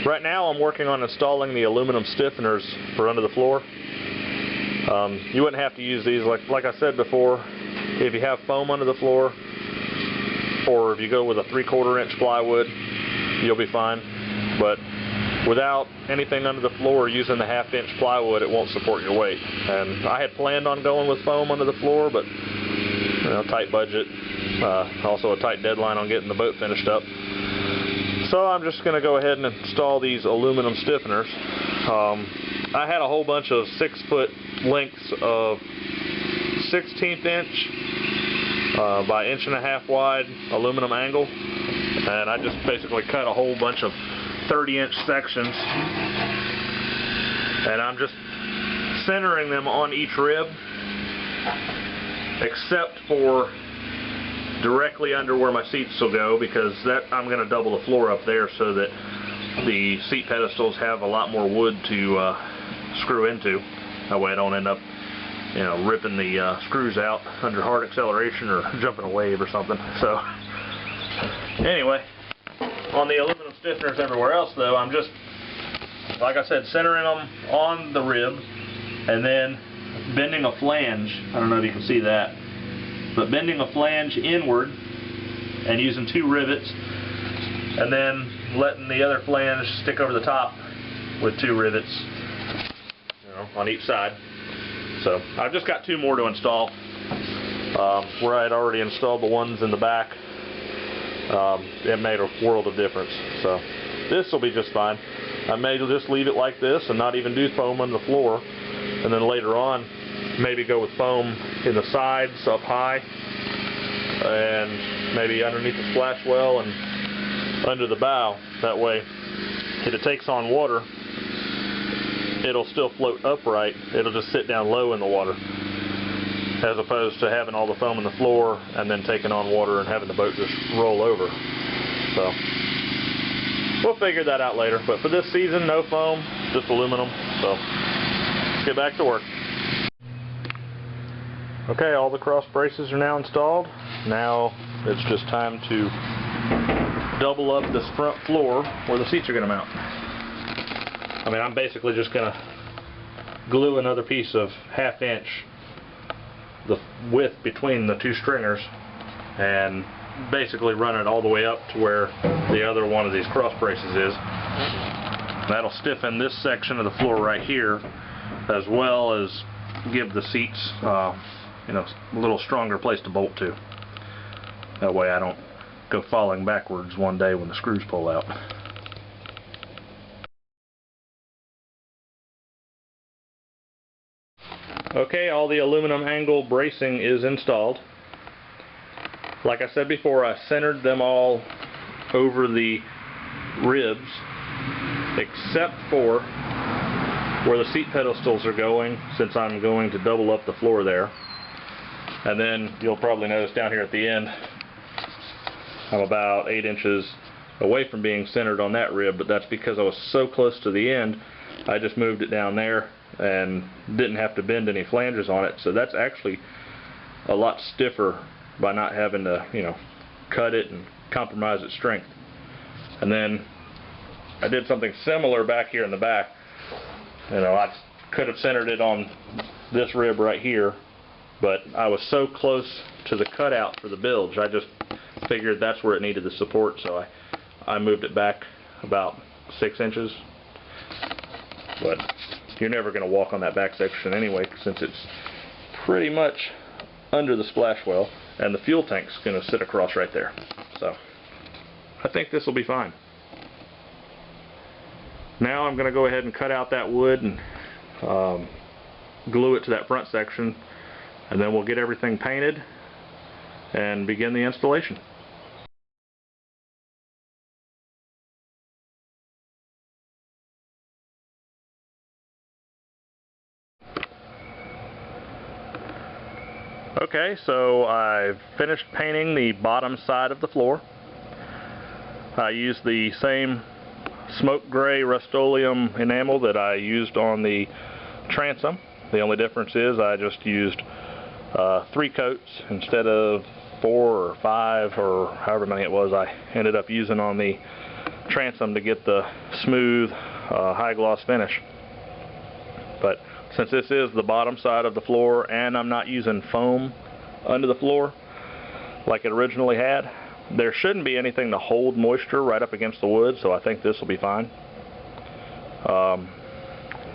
Right now I'm working on installing the aluminum stiffeners for under the floor. You wouldn't have to use these, like I said before, if you have foam under the floor, or if you go with a 3/4 inch plywood, you'll be fine. But without anything under the floor, using the 1/2 inch plywood, it won't support your weight. And I had planned on going with foam under the floor, but tight budget, also a tight deadline on getting the boat finished up. So I'm just going to go ahead and install these aluminum stiffeners. I had a whole bunch of 6-foot lengths of 1/16 inch by 1.5 inch wide aluminum angle, and I just basically cut a whole bunch of 30-inch sections, and I'm just centering them on each rib, except for directly under where my seats will go, because that I'm going to double the floor up there so that the seat pedestals have a lot more wood to screw into. That way I don't end up, ripping the screws out under hard acceleration or jumping a wave or something. So anyway, on the aluminum stiffeners everywhere else though, I'm just, like I said, centering them on the rib and then bending a flange. I don't know if you can see that, but bending a flange inward and using 2 rivets, and then letting the other flange stick over the top with 2 rivets, on each side. So I've just got 2 more to install. Where I had already installed the ones in the back, it made a world of difference. So this will be just fine. I may just leave it like this and not even do foam on the floor, and then later on maybe go with foam in the sides up high, and maybe underneath the splash well and under the bow. That way, if it takes on water, it'll still float upright. It'll just sit down low in the water, as opposed to having all the foam on the floor and then taking on water and having the boat just roll over. So we'll figure that out later. But for this season, no foam, just aluminum. So let's get back to work. Okay, all the cross braces are now installed. Now it's just time to double up this front floor where the seats are going to mount. I'm basically just going to glue another piece of 1/2 inch, the width between the 2 stringers, and basically run it all the way up to where the other one of these cross braces is. That'll stiffen this section of the floor right here, as well as give the seats a little stronger place to bolt to. That way I don't go falling backwards one day when the screws pull out. Okay, all the aluminum angle bracing is installed. Like I said before, I centered them all over the ribs, except for where the seat pedestals are going, since I'm going to double up the floor there. And then you'll probably notice down here at the end, I'm about 8 inches away from being centered on that rib, but that's because I was so close to the end, I just moved it down there and didn't have to bend any flanges on it. So that's actually a lot stiffer by not having to, cut it and compromise its strength. And then I did something similar back here in the back. I could have centered it on this rib right here, but I was so close to the cutout for the bilge, I just figured that's where it needed the support, so I moved it back about 6 inches. But you're never going to walk on that back section anyway, since it's pretty much under the splash well, and the fuel tank's going to sit across right there. So I think this will be fine. Now I'm going to go ahead and cut out that wood and glue it to that front section, and then we'll get everything painted and begin the installation. Okay, so I've finished painting the bottom side of the floor. I used the same smoke gray Rust-Oleum enamel that I used on the transom. The only difference is I just used 3 coats instead of 4 or 5 or however many it was I ended up using on the transom to get the smooth high gloss finish. But since this is the bottom side of the floor and I'm not using foam under the floor like it originally had, there shouldn't be anything to hold moisture right up against the wood, so I think this will be fine.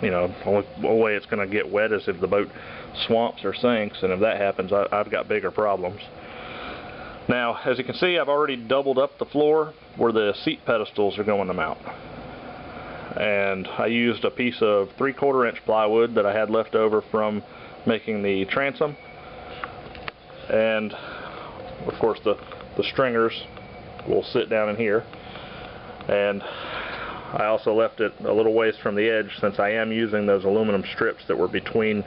You know, the only way it's going to get wet is if the boat swamps or sinks, and if that happens, I've got bigger problems. Now, as you can see, I've already doubled up the floor where the seat pedestals are going to mount. And I used a piece of 3/4 inch plywood that I had left over from making the transom. And, of course, the stringers will sit down in here. And I also left it a little ways from the edge since I am using those aluminum strips that were between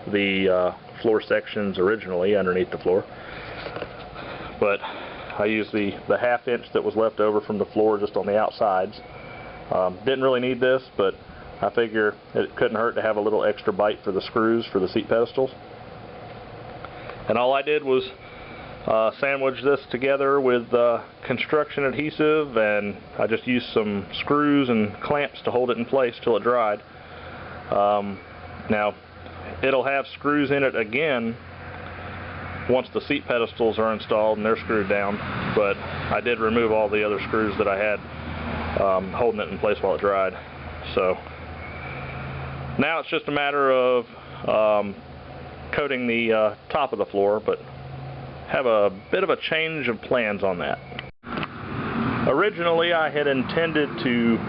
the floor sections originally underneath the floor. But I used the 1/2 inch that was left over from the floor just on the outsides. Didn't really need this, but I figure it couldn't hurt to have a little extra bite for the screws for the seat pedestals. And all I did was sandwich this together with construction adhesive, and I just used some screws and clamps to hold it in place till it dried. Now it'll have screws in it again once the seat pedestals are installed and they're screwed down, but I did remove all the other screws that I had holding it in place while it dried. So now it's just a matter of coating the top of the floor, but have a bit of a change of plans on that. Originally I had intended to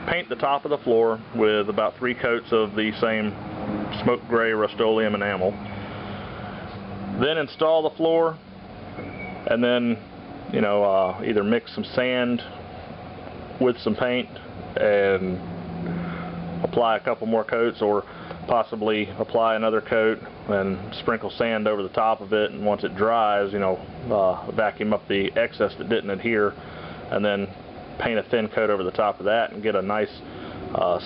paint the top of the floor with about 3 coats of the same smoke gray Rust-Oleum enamel, then install the floor, and then, you know, either mix some sand with some paint and apply a couple more coats, or possibly apply another coat and sprinkle sand over the top of it, and once it dries, you know, vacuum up the excess that didn't adhere, and then paint a thin coat over the top of that and get a nice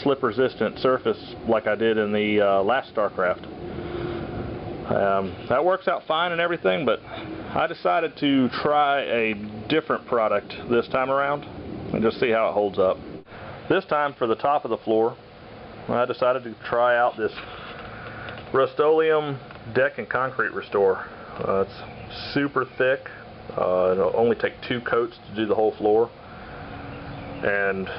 slip resistant surface like I did in the last Starcraft. That works out fine and everything, but I decided to try a different product this time around and just see how it holds up. This time, for the top of the floor, I decided to try out this Rust-Oleum deck and concrete restore. It's super thick. It'll only take 2 coats to do the whole floor, and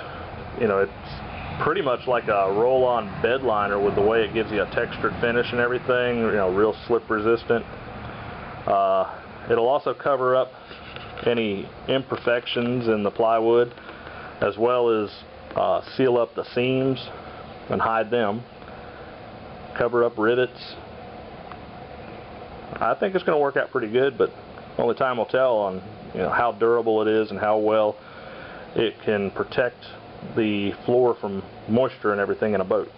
you know, it's pretty much like a roll-on bed liner with the way it gives you a textured finish and everything. You know, real slip resistant. It'll also cover up any imperfections in the plywood, as well as seal up the seams and hide them, cover up rivets. I think it's going to work out pretty good, but only time will tell on, you know, how durable it is and how well it can protect the floor from moisture and everything in a boat.